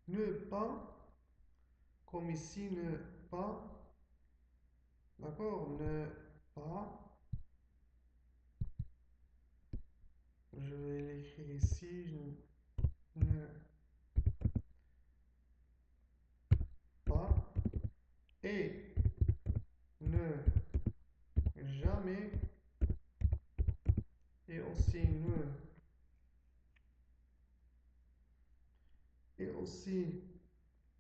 Ne pas, comme ici, ne pas, d'accord, ne pas, je vais l'écrire ici, ne pas, et ne jamais, et aussi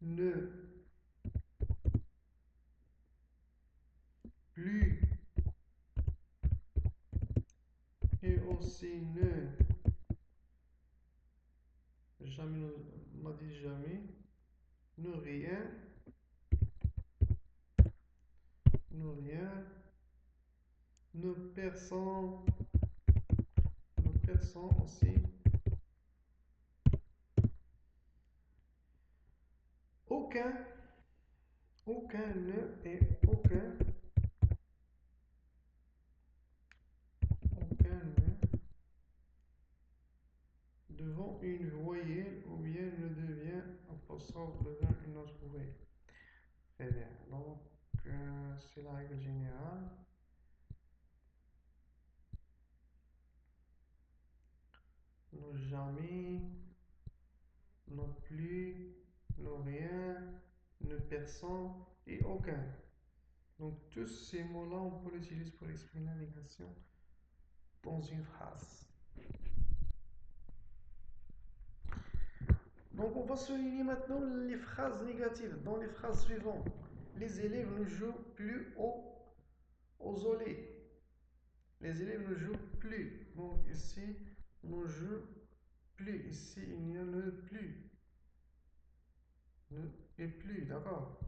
ne plus, et aussi ne jamais, on a dit jamais, ne rien, ne rien, ne personne, ne personne aussi, aucun, aucun ne et aucun ne devant une voyelle ou bien ne devient apostrophe devant une autre voyelle. Très bien. Donc, c'est la règle générale. Ne jamais, non plus, ne rien, ne personne et aucun. Donc, tous ces mots-là, on peut les utiliser pour exprimer la négation dans une phrase. Donc, on va souligner maintenant les phrases négatives. Dans les phrases suivantes, les élèves ne jouent plus aux olés. Les élèves ne jouent plus. Donc, ici, ne jouent plus. Ici, il n'y a ne plus. Ne et plus, d'accord?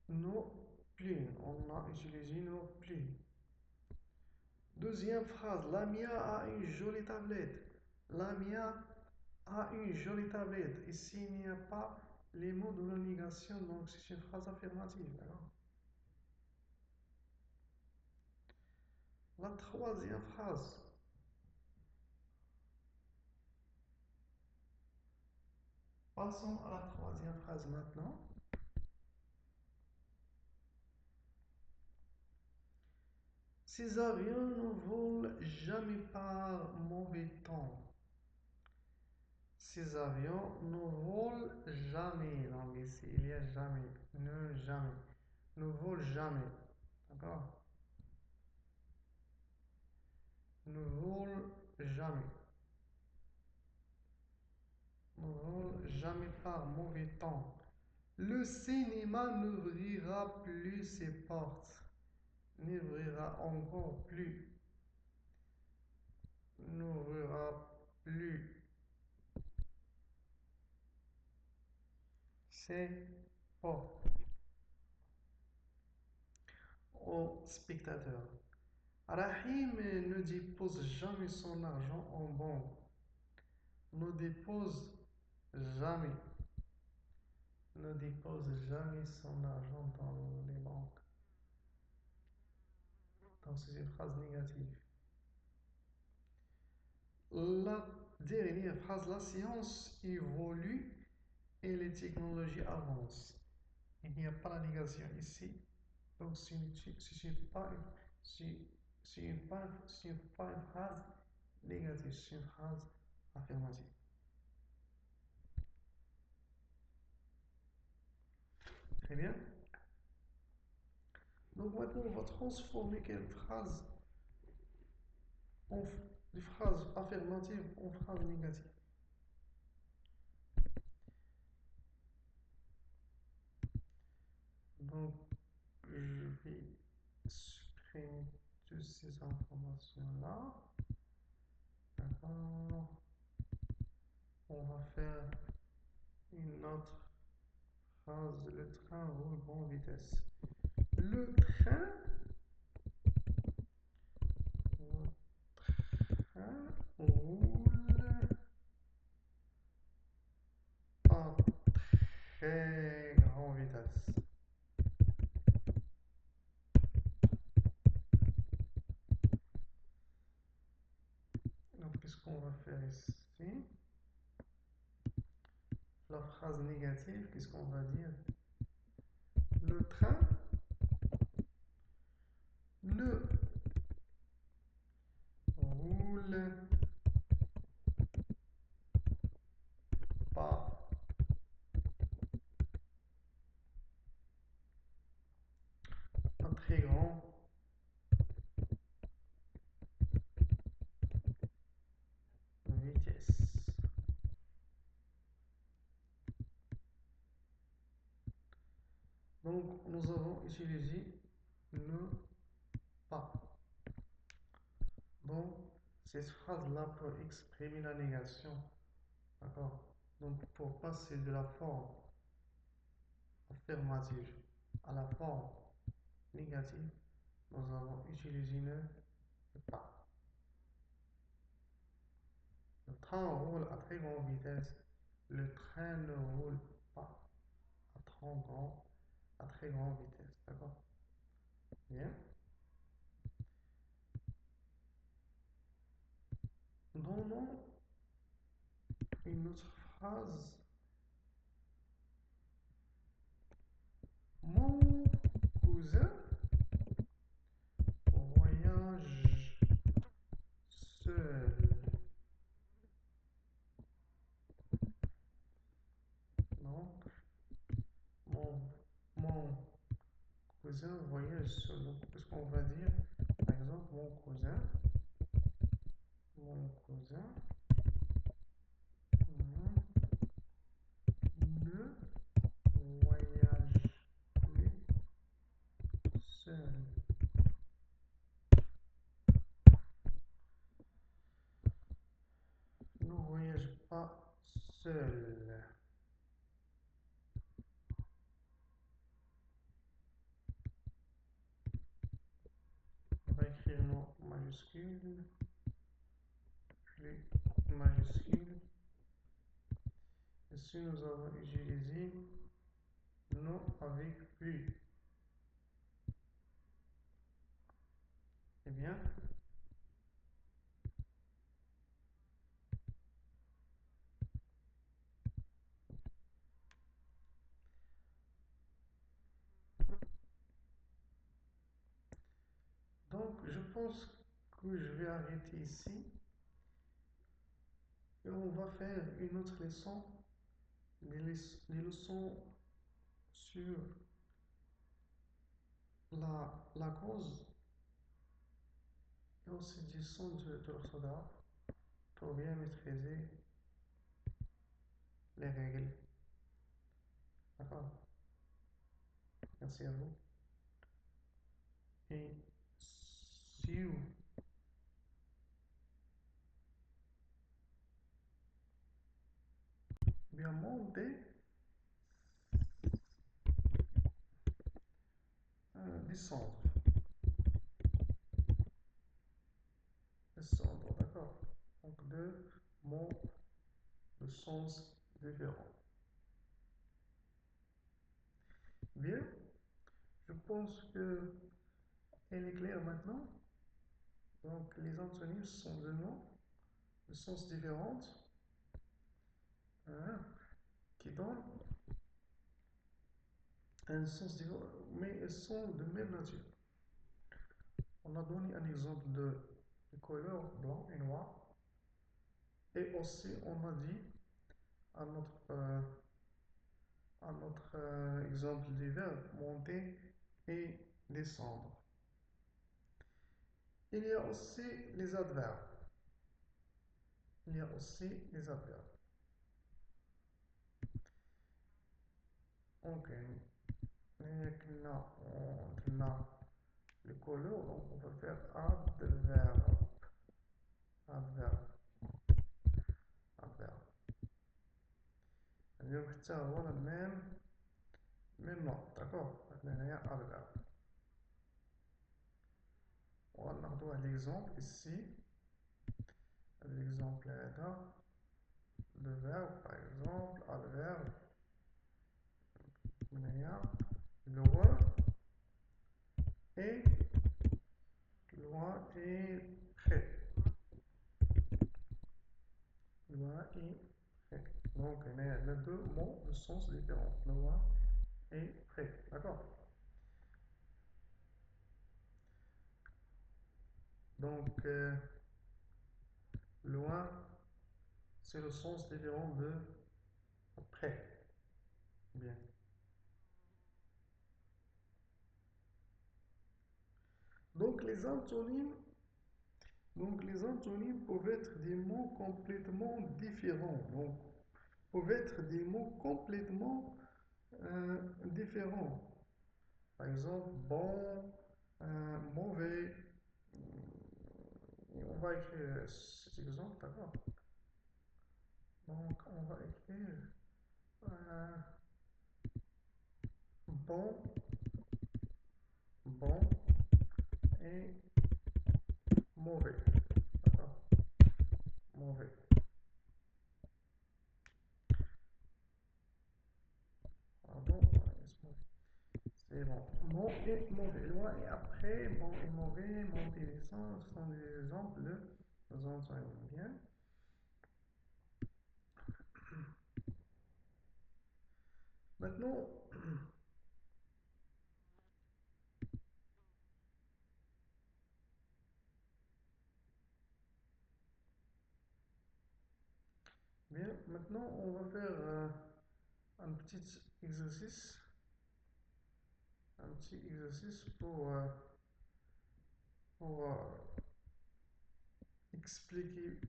Non plus. On a utilisé non plus. Deuxième phrase. Lamia a une jolie tablette. Lamia a une jolie tablette. Ici, il n'y a pas les mots de la négation, donc c'est une phrase affirmative. D'accord? La troisième phrase. Passons à la troisième phrase maintenant. Ces avions ne volent jamais par mauvais temps. Ces avions ne volent jamais. Donc ici, il y a jamais. Ne jamais. Ne volent jamais. D'accord? Ne volent jamais. Ne volent jamais par mauvais temps. Le cinéma n'ouvrira plus ses portes. N'ouvrira encore plus. N'ouvrira plus ses portes aux spectateurs. Rahim ne dépose jamais son argent en banque. Ne dépose jamais. Ne dépose jamais son argent dans les banques. Donc c'est une phrase négative. La dernière phrase, la science évolue et les technologies avancent. Il n'y a pas la négation ici. Donc ce n'est pas une phrase négative, c'est une phrase affirmative. Très bien. Donc maintenant, on va transformer quelle phrase en des phrases affirmatives en phrases négatives. Donc, je vais supprimer toutes ces informations-là. D'accord. On va faire une autre phrase. Le train roule à bonne vitesse. Le train, roule à très grande vitesse. Donc, qu'est-ce qu'on va faire ici? ici. La phrase négative, qu'est-ce qu'on va dire? Le train ne roule pas à très grande vitesse. Donc, nous avons utilisé ne pas. Donc, cette phrase-là peut exprimer la négation. D'accord? Donc, pour passer de la forme affirmative à la forme négative, nous avons utilisé ne pas. Le train roule à très grande vitesse. Le train ne roule pas à très grande vitesse. D'accord? Bien. Donnons une autre phrase. Mon cousin voyage seul. Non, mon, mon cousin voyage seul. Donc, qu'est-ce qu'on va dire? Par exemple, mon cousin ne voyage plus seul. Ne voyage pas seul. On va écrire nos majuscules, puis majuscules. Ici, nous avons utilisé non avec plus. Eh bien, donc je pense que je vais arrêter ici et on va faire une autre leçon, des leçons sur la cause et aussi des leçons de l'orthographe pour bien maîtriser les règles. D'accord? Merci à vous. Et see you. Bien monter, descendre. Descendre, d'accord? Donc deux mots de sens différents. Bien, je pense que elle est claire maintenant. Donc les antonymes sont de noms de sens différents, hein, qui donnent un sens différent, mais elles sont de même nature. On a donné un exemple de couleur blanc et noir, et aussi on a dit à notre exemple des verbes monter et descendre. Il y a aussi les adverbes. Il y a aussi les adverbes. Ok. Maintenant, on a le couleur, donc on va faire adverbe. Adverbe. Adverbe. اليوم حتى هو même nom, d'accord? هنايا adverbe. وناخدو l'exemple ici. L'exemple هذا le verbe par exemple adverbe هنايا loin et loin et près. Loin et prêt. Donc, on a deux mots de sens différents, loin et près. D'accord? Donc, loin, c'est le sens différent de près. Bien. Donc, les antonymes peuvent être des mots complètement différents. Donc, peuvent être des mots complètement différents. Par exemple, bon, mauvais. On va écrire cet exemple, d'accord? Donc, on va écrire euh, bon, bon et mauvais. D'accord? Mauvais. Pardon, c'est bon. Bon et mauvais. Loin et après, bon et mauvais, monter et descendre, ce sont des exemples de antonymes. Bien. Maintenant, bien, maintenant on va faire un petit exercice, pour expliquer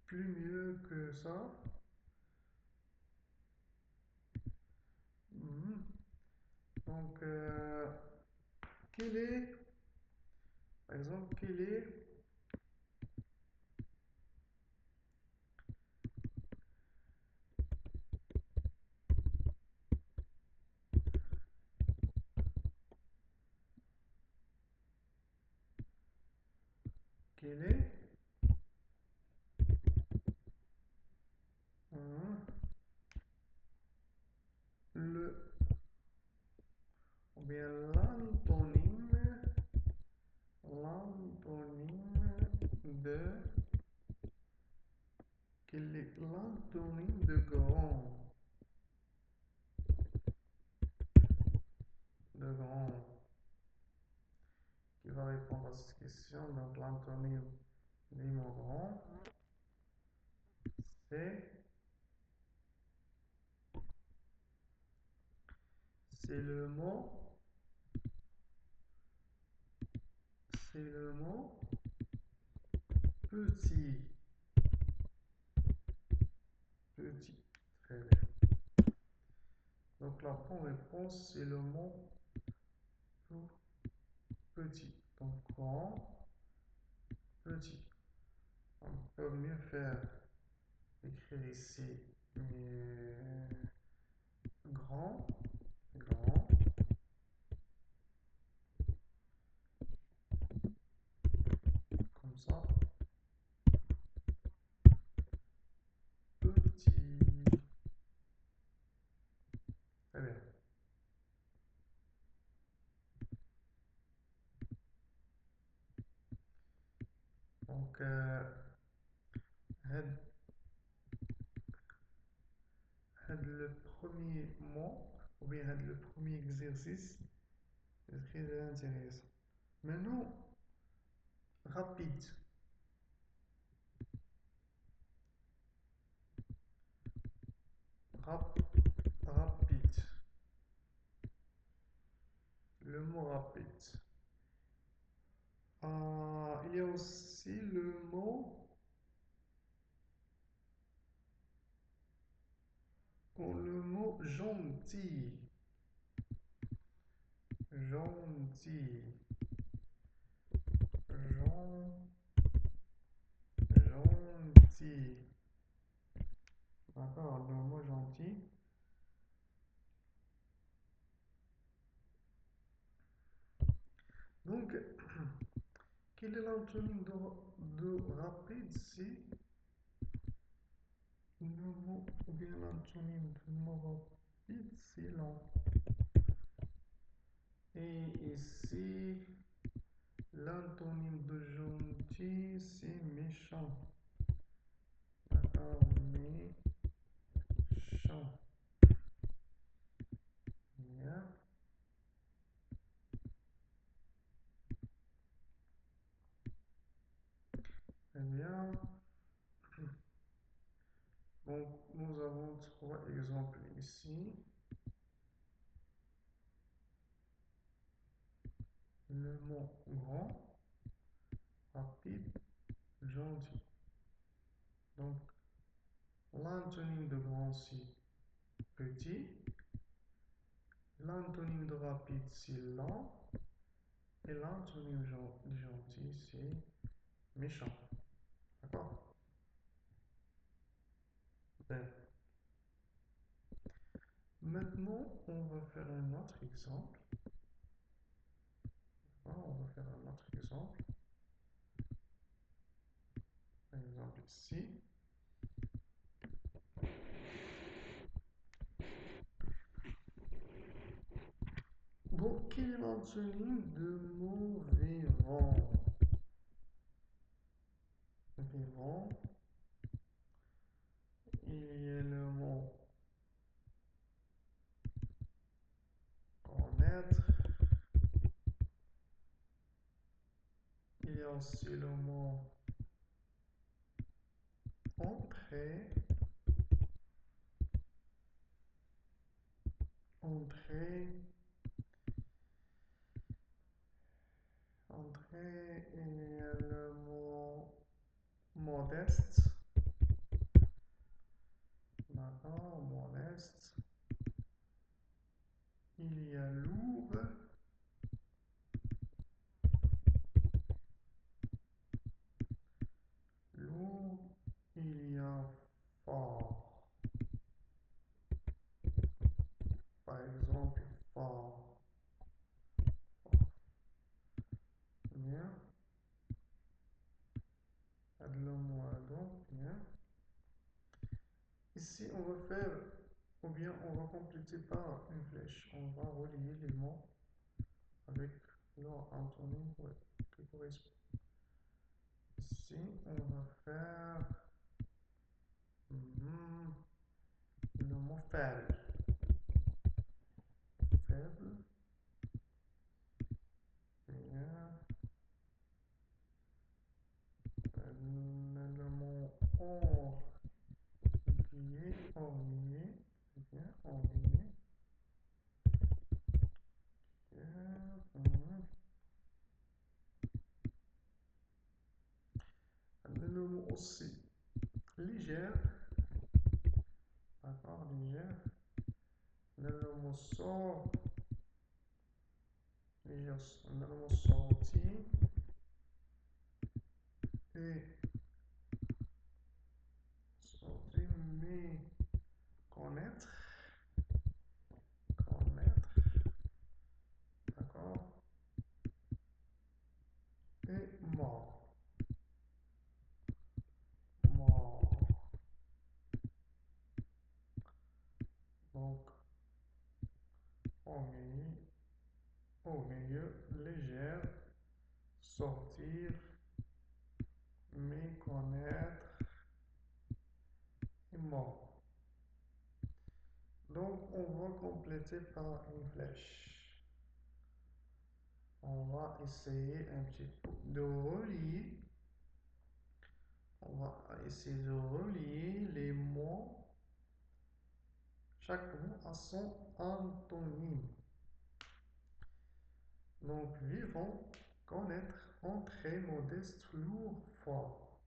plus mieux que ça. Mhm. Donc, quel est, par exemple, quel est hein, le, ou bien l'antonyme de, quel est l'antonyme de grand, de grand, qui va répondre à cette question. Donc, l'antonyme du mot grand, c'est c'est le mot, c'est le mot petit, petit. Très bien. Donc, la bonne réponse, c'est le mot petit. Donc, grand, petit. On peut mieux faire écrire ici grand, grand, comme ça, petit. Très bien. Donc, le premier mot, ou bien le premier exercice, c'est très intéressant. Maintenant, rapide. Rapide. Le mot rapide. Il y a aussi le mot gentil. Gentil. Gentil. D'accord, le mot gentil. Donc, quel est l'antonyme de rapide? C'est le mot, ou bien l'antonyme de mot rapide, c'est lent. Et ici, l'antonyme de gentil, c'est méchant. D'accord, Autre exemple ici. Le mot grand, rapide, gentil. Donc, l'antonyme de grand, c'est petit. L'antonyme de rapide, c'est lent. Et l'antonyme de gentil, c'est méchant. D'accord? Ben, maintenant, on va faire un autre exemple. On va faire un autre exemple. Par exemple ici. Donc, quel est l'antonyme de mot vivant? Vivant. Il y a le mot connaître. Il y a aussi le mot entrer. Entrer. Entrer. Il y a le mot modeste. D'accord, modeste. Il y a lourd. Lourd. Il y a fort. Par exemple, fort. Bien. Donc, bien. Ici, on va faire, ou bien on va compléter par une flèche. On va relier les mots avec leur antonyme qui correspond. Ici, on va faire le mot faible. Faible. Bien. Le mot orgueilleux. Orgueilleux. Bien. Orgueilleux. Bien. Le mot aussi légère. D'accord, légère. Le mot sort. Le mot sorti. Et sorti, mais connaître. Connaître. D'accord. Et mort. Mort. Donc, au milieu, légère, sortir, méconnaître et mort. Donc, on va compléter par une flèche. On va essayer un petit peu de relier. On va essayer de relier les mots. Chaque mot a son antonyme. Donc, vivant, connaître, entrer, modeste, lourd, fort,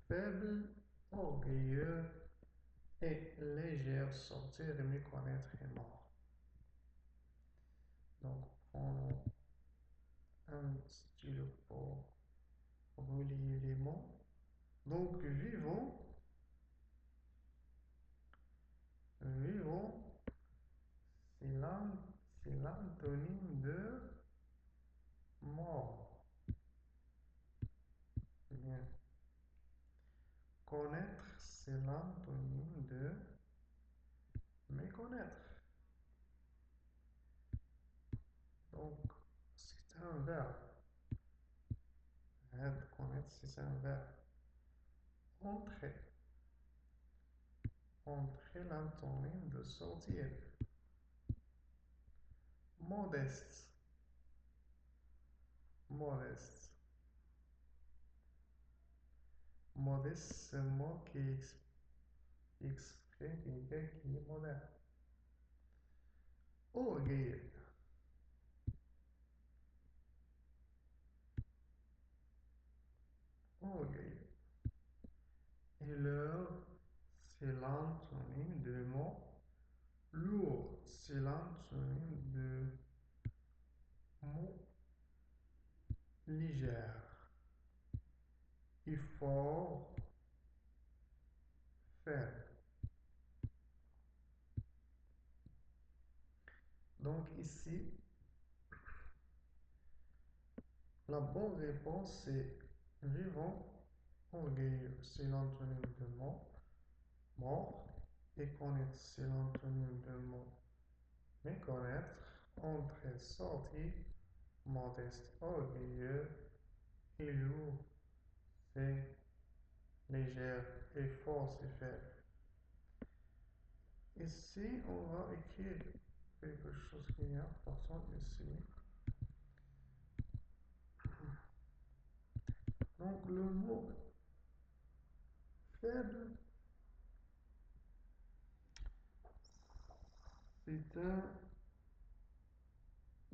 faible, orgueilleux et légère, sortir et méconnaître et mort. Donc, prenons un stylo pour relier les mots. Donc, vivant, vivant, c'est l'antonyme de mort. Bien. Connaître, c'est l'antonyme de méconnaître. Donc, c'est un verbe. Connaître, c'est un verbe. Entrer. Entrer, l'antonyme de sortir. Modeste. Modeste. Modeste, c'est un mot qui exprime fait quelqu'un qui est moderne. Orgueil. Orgueil. Et l'heure, c'est l'antonyme de mot lourd. C'est l'antonyme de mot légère. Et fort, faible. Donc ici, la bonne réponse c'est vivant, orgueilleux. C'est l'antonyme de mot mort. Et connaître, c'est l'antonyme de mot méconnaître. Entrer, sortir, modeste, orgueilleux. Et lourd, c'est légère. Et fort, c'est faible. Ici, on va écrire quelque chose qui est important ici. Donc, le mot faible, c'est un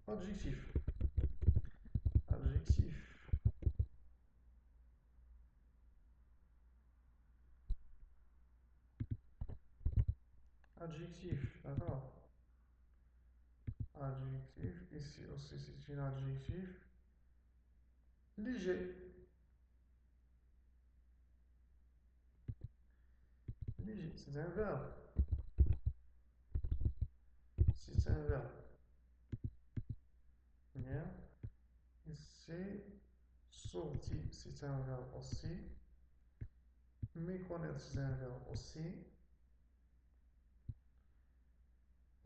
adjectif. Adjectif. Adjectif, d'accord. Adjectif, ici aussi c'est un adjectif léger. Léger, c'est un verbe. C'est un verbe. Bien. Ici, sorti, c'est un verbe aussi. Méconnaître, c'est un verbe aussi.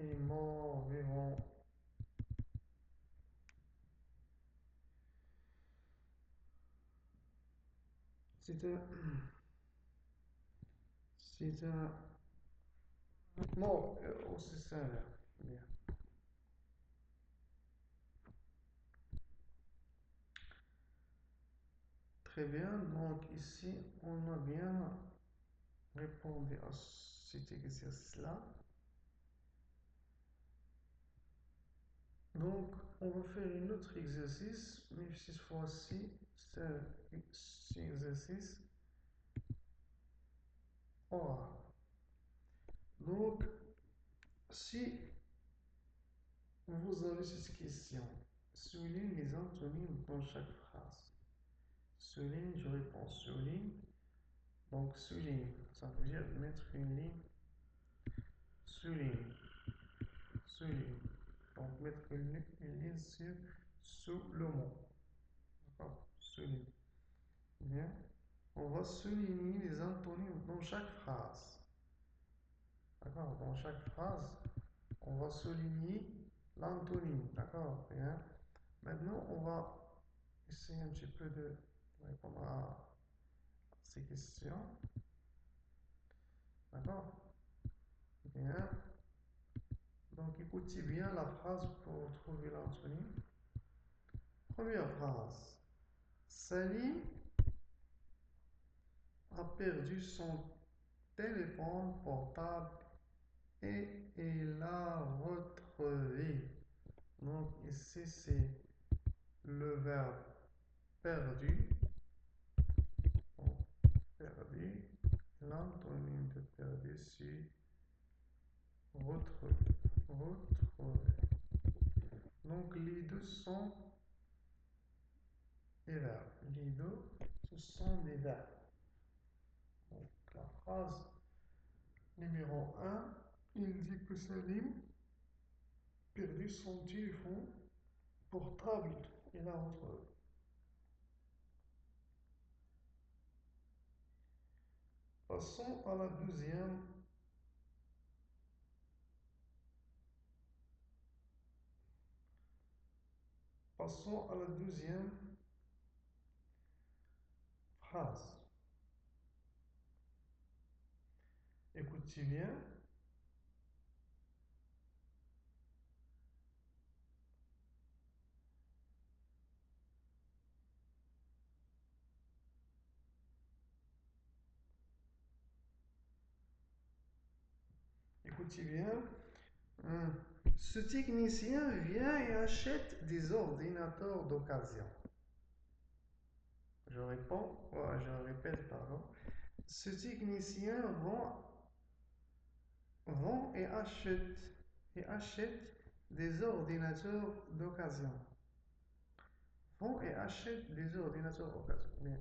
Et mort, vivant. C'est un. C'est un. Mort, aussi c'est un verbe. Bien. Très bien. Donc ici, on a bien répondu à cet exercice-là. Donc, on va faire un autre exercice, mais cette fois-ci, c'est un exercice oral. Donc, si vous avez cette question, souligne les antonymes dans chaque phrase. Souligne, je réponds souligne. Donc, souligne, ça veut dire mettre une ligne. Souligne, souligne. Donc, mettre une ligne sous le mot. D'accord? Souligne. Bien. On va souligner les antonymes dans chaque phrase. D'accord? Dans chaque phrase, on va souligner l'antonyme. D'accord? Bien. Maintenant, on va essayer un petit peu de répondre à ces questions. D'accord? Bien. Donc, écoutez bien la phrase pour trouver l'antonyme. Première phrase. Salim a perdu son téléphone portable et il l'a retrouvé. Donc, ici, c'est le verbe perdu. Donc, perdu. L'antonyme de perdu, c'est retrouver. Retrouver. Donc, les deux sont des verbes. Les deux, ce sont des verbes. Donc, la phrase numéro 1, il dit que Salim perdu son téléphone portable et l'a retrouvé. Passons à la deuxième. Passons à la deuxième phrase. Écoutez bien. écoutez bien. Hum. Ce technicien vient et achète des ordinateurs d'occasion. Je réponds, je répète, pardon. Ce technicien vend et achète des ordinateurs d'occasion. Vend et achète des ordinateurs d'occasion. Bien.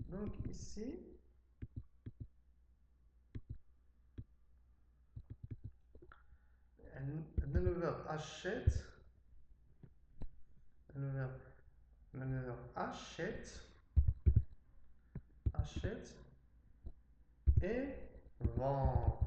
Donc ici, le verbe achète, le verbe achète et vend.